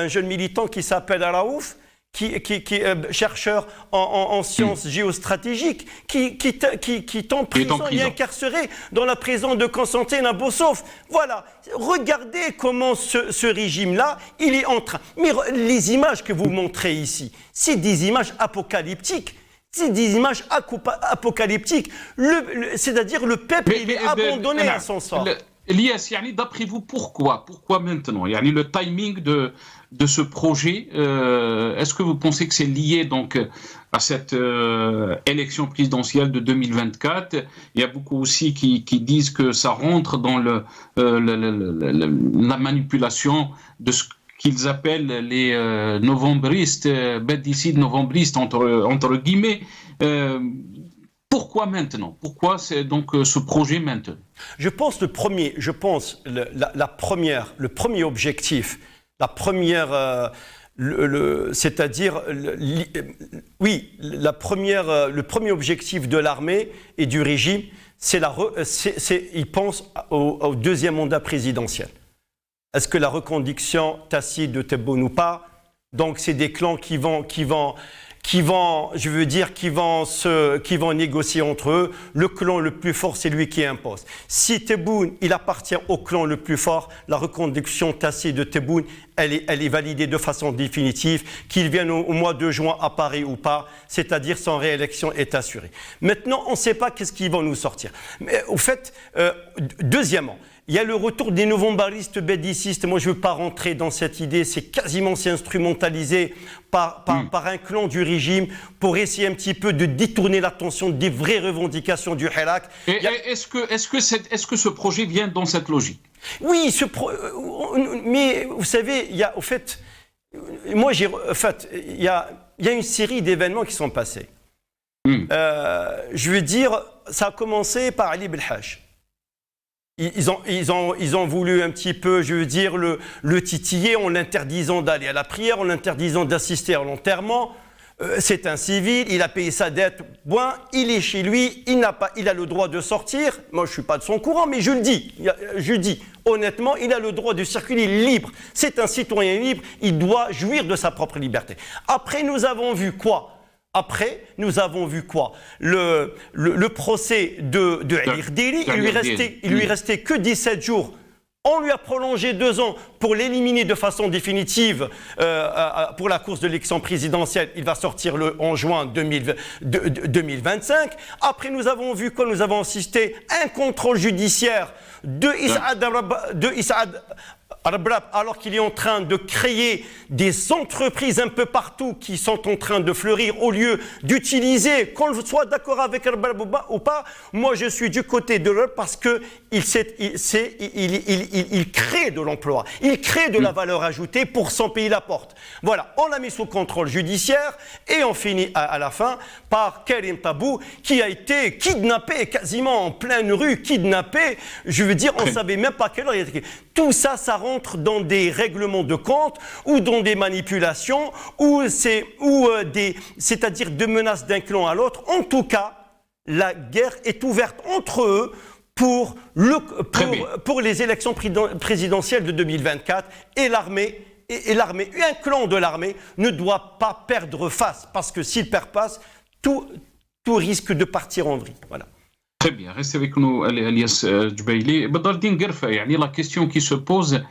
jeune militant qui s'appelle Raouf, qui est chercheur en sciences géostratégiques, qui est en prison, il est incarcéré dans la prison de Constantine à Bossof. Voilà, regardez comment ce régime-là, il est en train... Mais les images que vous montrez ici, c'est des images apocalyptiques. C'est des images apocalyptiques. C'est-à-dire le peuple, il est abandonné à son sort. Elias, d'après vous, pourquoi maintenant? Le timing de ce projet, est-ce que vous pensez que c'est lié donc à cette élection présidentielle de 2024? Il y a beaucoup aussi qui disent que ça rentre dans la manipulation de ce qu'ils appellent les novembristes, bédicides novembristes entre guillemets. Pourquoi maintenant? Pourquoi c'est donc ce projet maintenant? Je pense le premier objectif, le premier objectif de l'armée et du régime, ils pensent au deuxième mandat présidentiel. Est-ce que la reconduction tacite de Tebboune ou pas? Donc c'est des clans qui vont négocier entre eux. Le clan le plus fort, c'est lui qui impose. Si Tebboune, il appartient au clan le plus fort, la reconduction tacite de Tebboune, elle est validée de façon définitive, qu'il vienne au mois de juin à Paris ou pas, c'est-à-dire son réélection est assurée. Maintenant, on ne sait pas qu'est-ce qu'ils vont nous sortir. Mais au fait, deuxièmement, il y a le retour des novembaristes bédicistes. Moi, je ne veux pas rentrer dans cette idée. C'est quasiment instrumentalisé par un clan du régime pour essayer un petit peu de détourner l'attention des vraies revendications du Hirak. Est-ce que ce projet vient dans cette logique? Oui, mais vous savez, il y a une série d'événements qui sont passés. Je veux dire, ça a commencé par Ali Belhaj. Ils ont voulu un petit peu, je veux dire, le titiller en l'interdisant d'aller à la prière, en l'interdisant d'assister à l'enterrement. c'est un civil, il a payé sa dette, point, il est chez lui, il a le droit de sortir. Moi, je ne suis pas de son courant, mais je le dis, honnêtement, il a le droit de circuler libre. C'est un citoyen libre, il doit jouir de sa propre liberté. Après, nous avons vu quoi ? Le procès de Ali Rdili, il lui restait que 17 jours. On lui a prolongé 2 ans pour l'éliminer de façon définitive pour la course de l'élection présidentielle. Il va sortir en juin 2025. Après, nous avons vu que nous avons assisté à un contrôle judiciaire de Issa'ad Rabrab, alors qu'il est en train de créer des entreprises un peu partout qui sont en train de fleurir au lieu d'utiliser, qu'on soit d'accord avec Rabrab ou pas, moi je suis du côté de Rabrab parce qu'il crée de l'emploi, il crée de la valeur ajoutée pour s'en payer la porte. Voilà, on l'a mis sous contrôle judiciaire et on finit à la fin par Karim Tabou qui a été kidnappé quasiment en pleine rue, kidnappé, je veux dire, on ne savait même pas quelle heure il était. Tout ça, ça rentre dans des règlements de compte ou dans des manipulations c'est-à-dire de menaces d'un clan à l'autre. En tout cas, la guerre est ouverte entre eux pour les élections présidentielles de 2024 et l'armée. Un clan de l'armée ne doit pas perdre face parce que s'il perd face, tout risque de partir en vrille. Voilà. Très bien, restez avec nous, Elias Djubaili. Badardine Gerfa, la question qui se pose,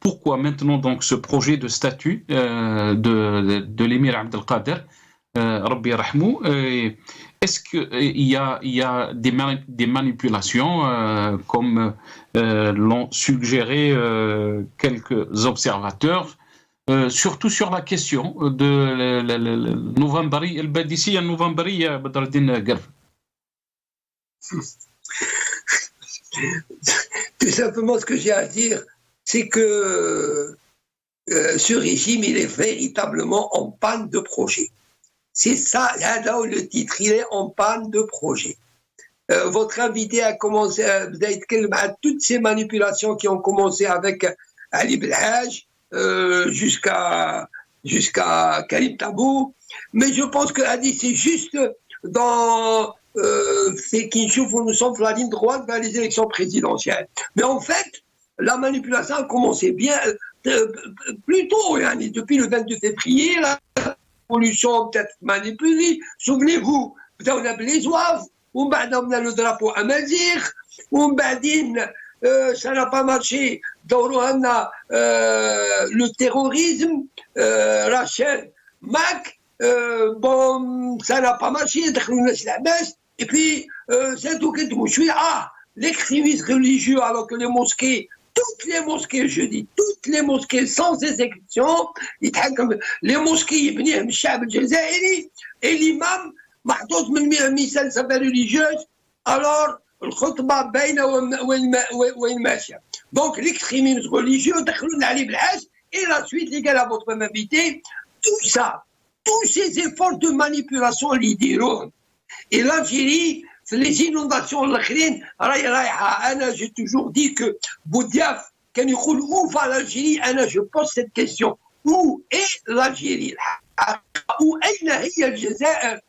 pourquoi maintenant donc ce projet de statut de l'émir Abdelkader, Rabbi Rahmou, est-ce qu'il y a des manipulations comme l'ont suggéré quelques observateurs, surtout sur la question de Novembari, El Badissi, Novembari, Badardine Gerfa? Tout simplement, ce que j'ai à dire, c'est que ce régime, il est véritablement en panne de projet. C'est ça, là où le titre, il est en panne de projet. Votre invité a commencé à toutes ces manipulations qui ont commencé avec Ali Belhaj jusqu'à Karim Tabou, mais je pense que Ali, c'est juste dans... c'est qu'Inchouf, nous sommes sur la ligne droite vers les élections présidentielles. Mais en fait, la manipulation a commencé bien plus tôt, depuis le 22 février, la révolution peut-être manipulée. Souvenez-vous, on a les oeufs, on a le drapeau à Mazir, ça n'a pas marché. On a le terrorisme, Rachel Mac, bon, ça n'a pas marché, et puis, c'est tout que je suis l'extrémisme religieux, alors que les mosquées, toutes les mosquées, je dis, toutes les mosquées, sans exception, les mosquées, et l'imam, محطوط من مثال سفر religieuse, alors, الخطبة باينة وين ماشية. Donc, l'extrémisme religieux, et la suite, les gars, à votre invité, tout ça, tous ces efforts de manipulation, l'idéologue. Et l'Algérie, les inondations, j'ai toujours dit que Boudiaf, quand il dit où va l'Algérie, je pose cette question. Où est l'Algérie? Où est الجزائر؟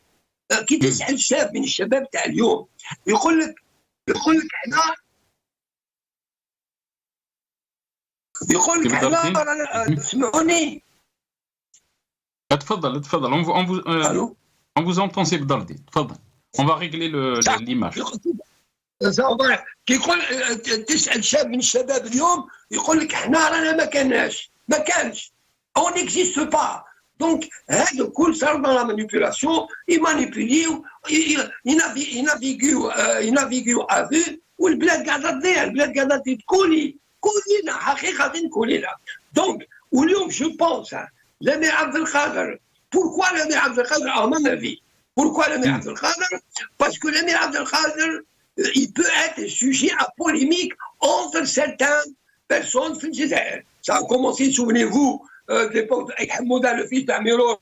كي تسأل شاب من الشباب تاع اليوم يقول لك احنا تسمعوني؟ تفضل on vous entend, c'est Bdardi. تفضل. On va régler l'image. كيقول تسأل شاب من الشباب اليوم يقول لك احنا رانا ما كانش on n'existe pas. Donc, هذا كل صار dans la manipulation, ils manipulent, ils naviguent à vue, والبلاد قاعدة تضيع، البلاد قاعدة كولينا حقيقة كولينا. Donc, واليوم je pense, l'Amir Abdelkader, pourquoi l'Amir Abdelkader, à mon avis, pourquoi l'Amir Abdelkader? Parce que l'Amir Abdelkader, il peut être sujet à polémique entre certaines personnes. Ça a commencé, souvenez-vous, de l'époque avec Hamouda, le fils d'Amiroch,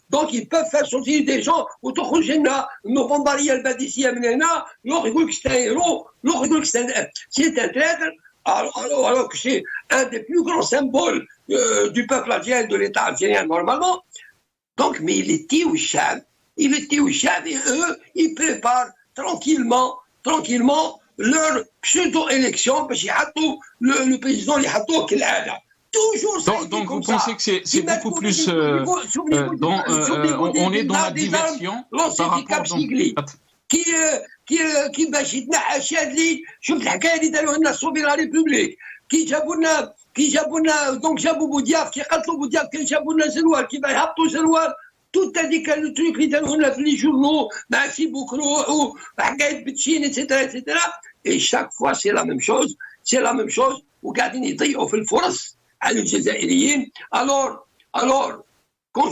donc ils peuvent faire sortir des gens autour de Jenna, Novembari al-Badissi Amnena, l'autre dit que c'est un héros, l'autre dit que c'est un traître, alors que c'est un des plus grands symboles du peuple algérien, de l'État algérien normalement. Donc, mais il est Tiouchab, et eux, ils préparent tranquillement leur pseudo-élection, parce qu'ils le président, il a tout toujours ça. Donc vous pensez que c'est beaucoup plus... on est dans la diversion par rapport... كي باش يتنحى شادلي شوف الحكايه اللي داروها لنا صوفي لا ريبوبليك كي جابوا لنا دونك جابوا بودياف كي قتلوا بودياف كي جابوا لنا زنوار كي يهبطوا زنوار توت هذيك التريك اللي داروه لنا في لي جورنو مع سي بوكروح وحكايه بتشين ايتترا اي شاك فوا سي لا ميم شوز وقاعدين يضيعوا في الفرص على الجزائريين alors quand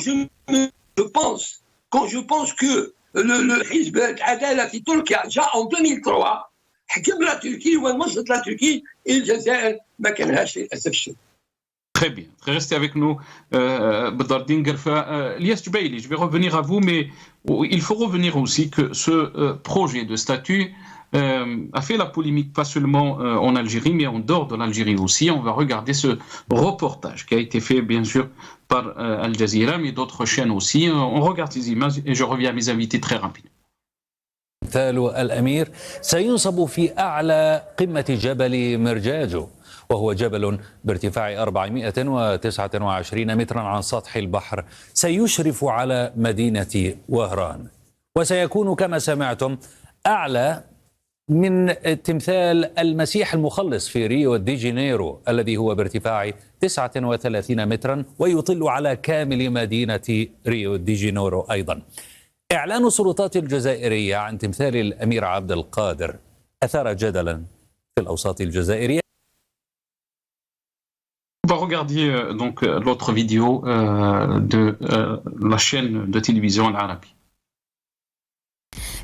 je pense que le حزب العداله في تركيا جاء en 2003 حكم لا تركيا ونصت لا تركيا الجزائر ما كانهاش للاسف الشديد. Très bien. Restez avec nous, Badardine Gerfa. Ilyas Jubaili, je vais revenir à vous, mais il faut revenir aussi que ce projet de statut a fait la polémique pas seulement en Algérie, mais en dehors de l'Algérie aussi. On va regarder ce reportage qui a été fait, bien sûr, par Al Jazeera, mais d'autres chaînes aussi. On regarde ces images et je reviens à mes invités très rapidement. تمثال الأمير سينصب في أعلى قمة جبل مرجاجو، وهو جبل بارتفاع 429 مترا عن سطح البحر، سيشرف على مدينة وهران، وسيكون كما سمعتم أعلى من تمثال المسيح المخلص في ريو دي جانيرو الذي هو بارتفاع 39 مترا ويطل على كامل مدينة ريو دي جانيرو أيضا. إعلان السلطات الجزائرية عن تمثال الأمير عبد القادر أثار جدلا في الأوساط الجزائرية. On va regarder donc l'autre vidéo de la chaîne de télévision Al-Arabi.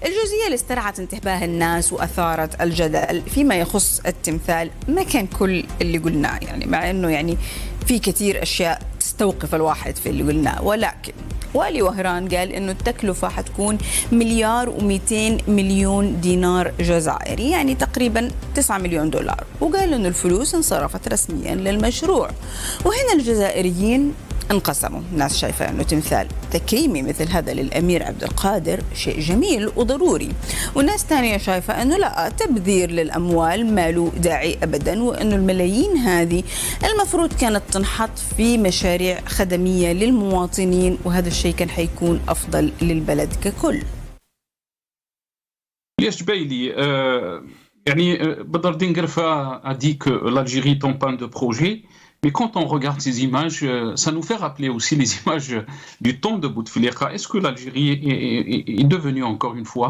الجزئية اللي استرعت انتباه الناس وأثارت الجدل فيما يخص التمثال ما كان كل اللي قلناه، يعني مع أنه يعني في كثير أشياء تستوقف الواحد في اللي قلناه، ولكن والي وهران قال أنه التكلفة حتكون $1,200,000,000 دينار جزائري، يعني تقريبا $9 مليون، وقال أنه الفلوس انصرفت رسميا للمشروع. وهنا الجزائريين انقسموا، ناس شايفة أنه تمثال تكريمي مثل هذا للأمير عبد القادر شيء جميل وضروري، وناس تانية شايفة أنه لا، تبذير للأموال ما له داعي أبدا، وأنه الملايين هذه المفروض كانت تنحط في مشاريع خدمية للمواطنين، وهذا الشيء كان حيكون أفضل للبلد ككل. Ilyas Jubaili, Badardine Gerfa a dit que l'Algérie est en panne de projet. Mais quand on regarde ces images, ça nous fait rappeler aussi les images du temps de Bouteflika. Est-ce que l'Algérie est devenue encore une fois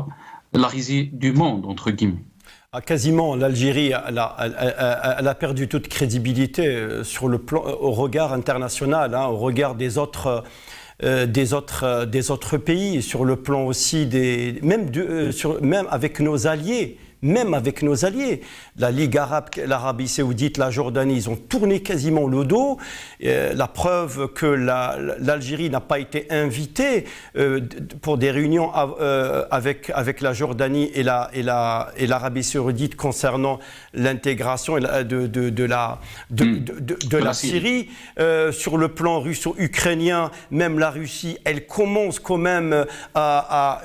la risée du monde, entre guillemets? Quasiment, l'Algérie elle a perdu toute crédibilité sur le plan, au regard international, au regard des autres pays, sur le plan aussi même avec nos alliés. Même avec nos alliés, la Ligue arabe, l'Arabie saoudite, la Jordanie, ils ont tourné quasiment le dos. La preuve que l'Algérie n'a pas été invitée pour des réunions avec la Jordanie et l'Arabie saoudite concernant l'intégration de la Syrie. Sur le plan russo-ukrainien, même la Russie, elle commence quand même à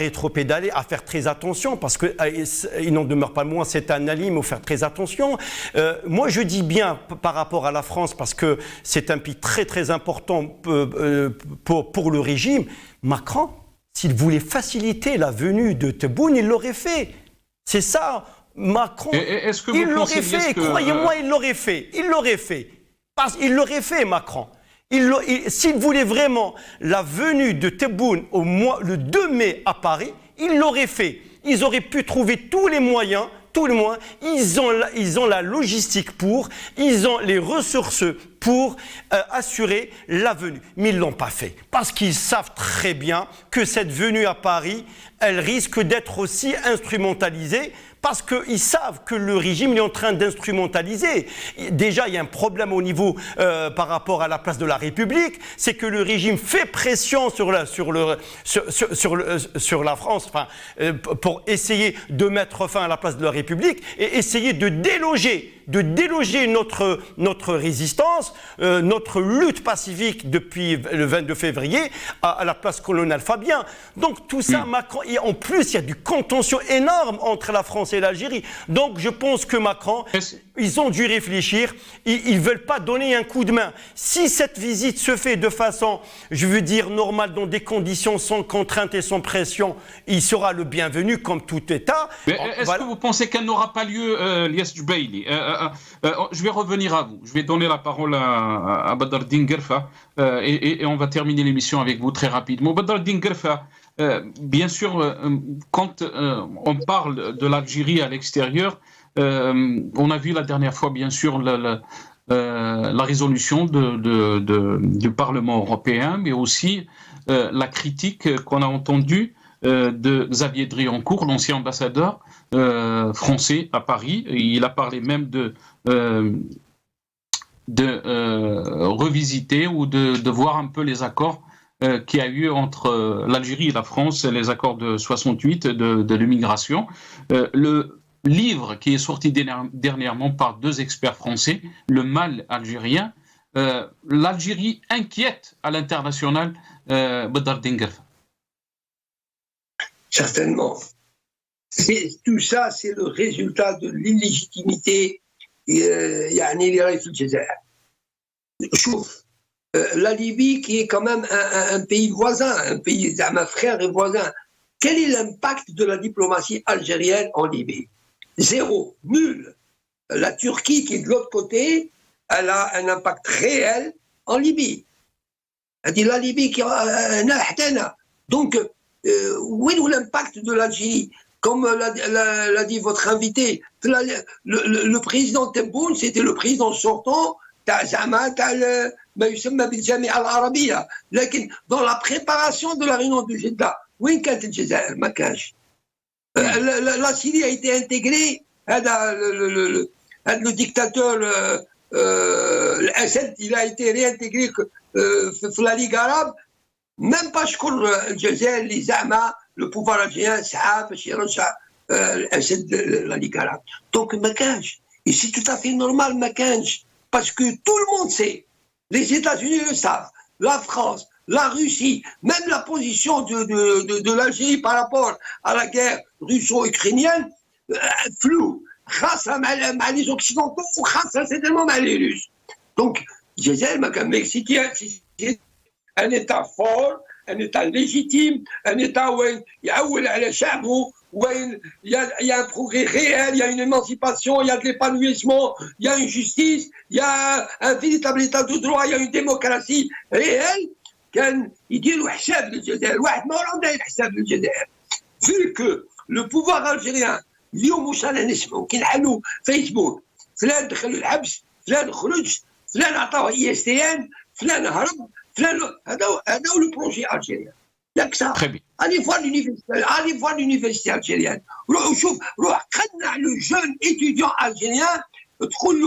rétropédaler, à faire très attention, parce qu'il n'en demeure pas moins, c'est un allié, mais il faut faire très attention. Moi, je dis bien par rapport à la France, parce que c'est un pays très très important pour le régime. Macron, s'il voulait faciliter la venue de Tebboune, il l'aurait fait. C'est ça, Macron. Est-ce que il vous l'aurait pensez fait, croyez-moi, il l'aurait fait. Il l'aurait fait, Macron. S'il voulait vraiment la venue de Tebboune le 2 mai à Paris, il l'aurait fait. Ils auraient pu trouver tous les moyens. Ils ont la logistique ils ont les ressources pour assurer la venue. Mais ils ne l'ont pas fait. Parce qu'ils savent très bien que cette venue à Paris, elle risque d'être aussi instrumentalisée. Parce qu'ils savent que le régime est en train d'instrumentaliser. Déjà, il y a un problème au niveau par rapport à la place de la République, c'est que le régime fait pression sur la France, pour essayer de mettre fin à la place de la République et essayer de déloger de déloger notre résistance, notre lutte pacifique depuis le 22 février à la place coloniale Fabien. Donc tout ça, Macron, et en plus il y a du contentieux énorme entre la France et l'Algérie. Donc je pense que Macron, ils ont dû réfléchir, ils ne veulent pas donner un coup de main. Si cette visite se fait de façon, je veux dire, normale, dans des conditions sans contrainte et sans pression, il sera le bienvenu comme tout État. Mais est-ce que vous pensez qu'elle n'aura pas lieu, Lias Jubaili? Je vais revenir à vous. Je vais donner la parole à Badreddine Guerfa et on va terminer l'émission avec vous très rapidement. Badreddine Guerfa, bien sûr, quand on parle de l'Algérie à l'extérieur, on a vu la dernière fois, bien sûr, la résolution du Parlement européen, mais aussi la critique qu'on a entendue de Xavier Driancourt, l'ancien ambassadeur français à Paris. Il a parlé même de revisiter ou de voir un peu les accords qu'il y a eu entre l'Algérie et la France, les accords de 68 de l'immigration. Le livre qui est sorti dernièrement par 2 experts français, Le mal algérien, l'Algérie inquiète à l'international, Badreddine Guerfa. Certainement. Tout ça, c'est le résultat de l'illégitimité يعني اللي راهي في الجزائر. شوف la Libye qui est quand même un pays voisin, un pays زعما frère et voisin. Quel est l'impact de la diplomatie algérienne en Libye? Zéro, nul. La Turquie qui est de l'autre côté, elle a un impact réel en Libye. Elle dit la Libye qui a donc où est l'impact de l'Algérie? Comme l'a dit votre invité, le président Tebboune, c'était le président sortant ما يسمى بالجامعة العربية. لكن dans la préparation de la réunion de Jeddah, وين كانت الجزائر؟ ما كانش. La Syrie a été intégrée. Le dictateur Assad, il a été réintégré في la Ligue arabe. Même pas شكون الجزائر اللي زعما le pouvoir algérien سعى باش يرجع Assad la Ligue arabe. Donc ما كانش. Et c'est tout à fait normal ما كانش. Parce que tout le monde sait, les États-Unis le savent, la France, la Russie, même la position de l'Algérie par rapport à la guerre russo-ukrainienne, floue, grâce à les Occidentaux, grâce à certainement les Russes. Donc, le Mexique, c'est un État fort, un État légitime, un État où il y a un progrès réel, il y a une émancipation, il y a de l'épanouissement, il y a une justice, il y a un véritable État de droit, il y a une démocratie réelle. كان يديروا حساب للجزائر واحد ما راه داير حساب للجزائر vu que le pouvoir algérien اليوم واش رانا نسمعوا كي نحلوا فيسبوك فلان دخل الحبس فلان خرج فلان عطاوه ISTN فلان هرب فلان هذا هو لو بروجي الجيريان ياك صح allez voir l'université algérienne روح شوف روح قنع لو جون étudiant algérien تقول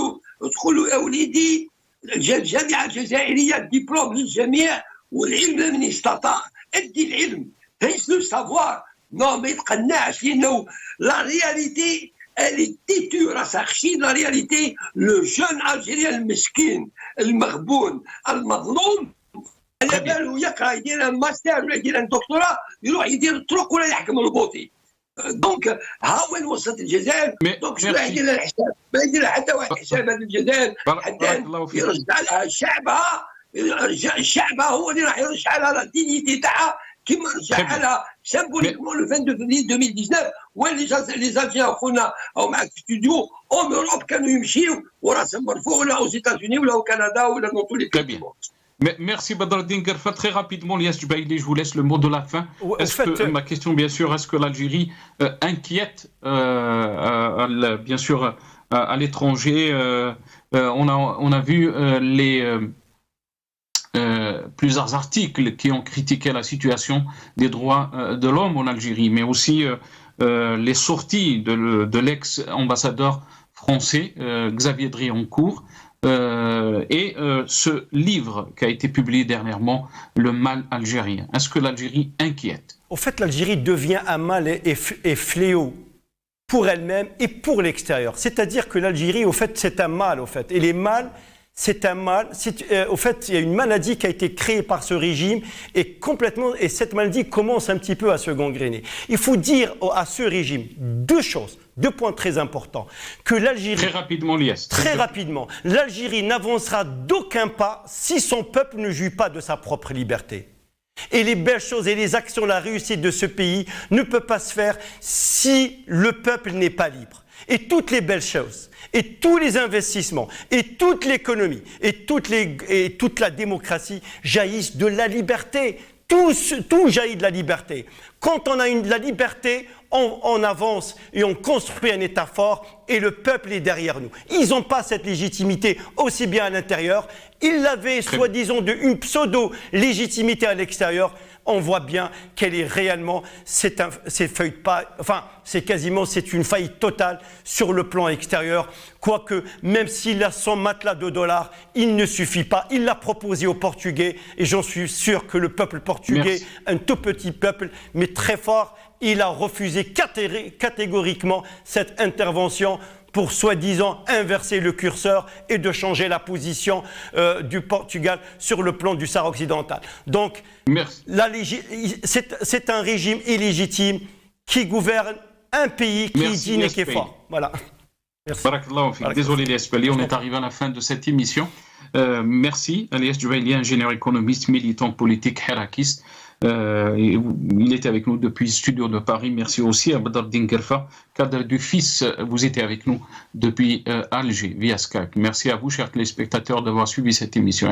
له يا وليدي الجامعه الجزائريه الدبلوم للجميع والعلم من استطاع ادي العلم هيس لو سافوار نو ما يتقنعش لانه لا رياليتي اللي تيتو راسها خشي لا رياليتي لو جون الجيريان المسكين المغبون المظلوم على بالو يقرا يدير ماستر ولا يدير دكتوراه يروح يدير الطرق ولا يحكم البوطي دونك ها وين وصلت الجزائر دونك شنو يدير لها الحساب ما يدير حتى واحد حساب هذه الجزائر حتى يرجع لها شعبها هو اللي راح يرجع لها لا دينيتي تاعها كيما رجع لها سيمبوليكمون لو 22 فبراير 2019 وين لي زالجيان خونا او معك في ستوديو اون اوروب كانوا يمشيو وراسهم مرفوع ولا aux États-Unis ولا au Canada ولا dans tous les pays. Merci Badreddine Guerfa. Très rapidement, Lias Jubaili, je vous laisse le mot de la fin. Ma question, bien sûr, est-ce que l'Algérie inquiète, bien sûr, à l'étranger on a vu plusieurs articles qui ont critiqué la situation des droits de l'homme en Algérie, mais aussi les sorties de l'ex-ambassadeur français Xavier Driancourt. Et ce livre qui a été publié dernièrement, Le mal algérien. Est-ce que l'Algérie inquiète? En fait, l'Algérie devient un mal et fléau pour elle-même et pour l'extérieur. C'est-à-dire que l'Algérie, au fait, c'est un mal, au fait. Et les mâles, c'est un mal. Au fait, il y a une maladie qui a été créée par ce régime et cette maladie commence un petit peu à se gangréner. Il faut dire à ce régime deux points très importants. Que l'Algérie... Très rapidement, Lies. Très rapidement. L'Algérie n'avancera d'aucun pas si son peuple ne jouit pas de sa propre liberté. Et les belles choses et les actions, la réussite de ce pays ne peut pas se faire si le peuple n'est pas libre. Et toutes les belles choses, et tous les investissements, et toute l'économie, et toute la démocratie jaillissent de la liberté. Tout jaillit de la liberté. Quand on a la liberté, on avance et on construit un État fort et le peuple est derrière nous. Ils n'ont pas cette légitimité aussi bien à l'intérieur. Ils l'avaient, soi-disant, une pseudo-légitimité à l'extérieur. On voit bien qu'elle est réellement, c'est une faillite totale sur le plan extérieur. Quoique, même s'il a son matelas de $, il ne suffit pas. Il l'a proposé aux Portugais et j'en suis sûr que le peuple portugais, un tout petit peuple, mais très fort, il a refusé catégoriquement cette intervention pour soi-disant inverser le curseur et de changer la position du Portugal sur le plan du Sahara occidental. Donc, c'est un régime illégitime qui gouverne un pays qui est digne et qui est fort. Voilà. Merci. Désolé, Elias Pelli, on est arrivé à la fin de cette émission. Merci, Elias Djoubaili, ingénieur économiste, militant politique, harakiste. Il était avec nous depuis le studio de Paris. Merci aussi à Badr Dinkerfa, cadre du FIS. Vous étiez avec nous depuis Alger via Skype. Merci à vous, chers téléspectateurs, d'avoir suivi cette émission.